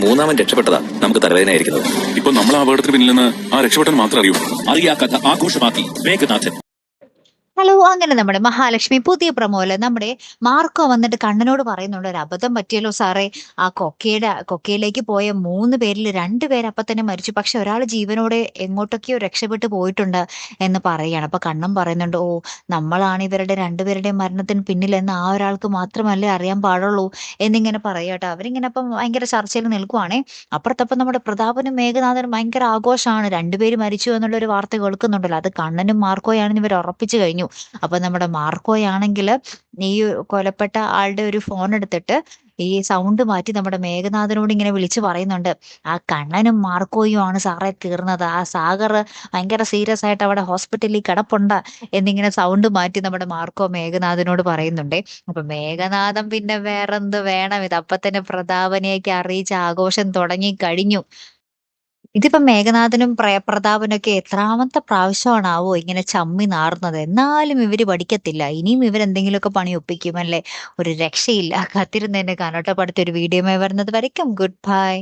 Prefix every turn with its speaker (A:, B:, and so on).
A: മൂന്നാമൻ രക്ഷപ്പെട്ടതാ നമുക്ക് തലവേദനയായിരിക്കുന്നത്.
B: ഇപ്പൊ നമ്മൾ ആ അപകടത്തിന് പിന്നിൽ നിന്ന് ആ രക്ഷപ്പെട്ടൻ മാത്രം അറിയൂ.
C: അറിയാ കഥ ആഘോഷമാക്കി മേഘനാഥൻ.
D: ഹലോ, അങ്ങനെ നമ്മുടെ മഹാലക്ഷ്മി പുതിയ പ്രമോല് നമ്മുടെ മാർക്കോ വന്നിട്ട് കണ്ണനോട് പറയുന്നുണ്ട്, ഒരു അബദ്ധം പറ്റിയല്ലോ സാറേ. ആ കൊക്കയിലേക്ക് പോയ 3 പേരിൽ 2 പേര് അപ്പൊ തന്നെ മരിച്ചു, പക്ഷെ ഒരാൾ ജീവനോടെ എങ്ങോട്ടൊക്കെയോ രക്ഷപ്പെട്ടു പോയിട്ടുണ്ട് എന്ന് പറയാണ്. അപ്പൊ കണ്ണൻ പറയുന്നുണ്ട്, ഓ, നമ്മളാണ് ഇവരുടെ 2 പേരുടെയും മരണത്തിന് പിന്നിലെന്ന് ആ ഒരാൾക്ക് മാത്രമല്ലേ അറിയാൻ പാടുള്ളൂ എന്നിങ്ങനെ പറയാട്ടോ. അവരിങ്ങനെ അപ്പം ഭയങ്കര ചർച്ചയിൽ നിൽക്കുവാണേ. അപ്പുറത്തപ്പം നമ്മുടെ പ്രതാപനും മേഘനാഥനും ഭയങ്കര ആഘോഷമാണ്. 2 പേര് മരിച്ചു എന്നുള്ള ഒരു വാർത്ത കേൾക്കുന്നുണ്ടല്ലോ. അത് കണ്ണനും മാർക്കോയാണെന്ന് ഇവർ ഉറപ്പിച്ചു കഴിഞ്ഞു. അപ്പൊ നമ്മുടെ മാർക്കോയാണെങ്കിൽ ഈ കൊലപ്പെട്ട ആളുടെ ഒരു ഫോൺ എടുത്തിട്ട് ഈ സൗണ്ട് മാറ്റി നമ്മുടെ മേഘനാഥനോട് ഇങ്ങനെ വിളിച്ചു പറയുന്നുണ്ട്, ആ കണ്ണനും മാർക്കോയും ആണ് സാറേ തീർന്നത്, ആ സാഗർ ഭയങ്കര സീരിയസ് ആയിട്ട് അവിടെ ഹോസ്പിറ്റലിൽ കിടപ്പുണ്ട് എന്നിങ്ങനെ സൗണ്ട് മാറ്റി നമ്മുടെ മാർക്കോ മേഘനാഥനോട് പറയുന്നുണ്ടേ. അപ്പൊ മേഘനാഥൻ പിന്നെ വേറെന്ത് വേണം, ഇത് അപ്പൊ തന്നെ പ്രതാപനെയൊക്കെ അറിയിച്ച് ആഘോഷം തുടങ്ങി കഴിഞ്ഞു. ഇതിപ്പം മേഘനാഥനും പ്രതാപനൊക്കെ എത്രാമത്തെ പ്രാവശ്യമാണാവോ ഇങ്ങനെ ചമ്മി നാറുന്നത്. എന്നാലും ഇവര് പഠിക്കത്തില്ല. ഇനിയും ഇവരെന്തെങ്കിലുമൊക്കെ പണി ഒപ്പിക്കും അല്ലേ. ഒരു രക്ഷയില്ല. കാത്തിരുന്ന് തന്നെ കാണട്ടെ. അടുത്തൊരു വീഡിയോയുമായി വരുന്നത് വരയ്ക്കും. Good bye.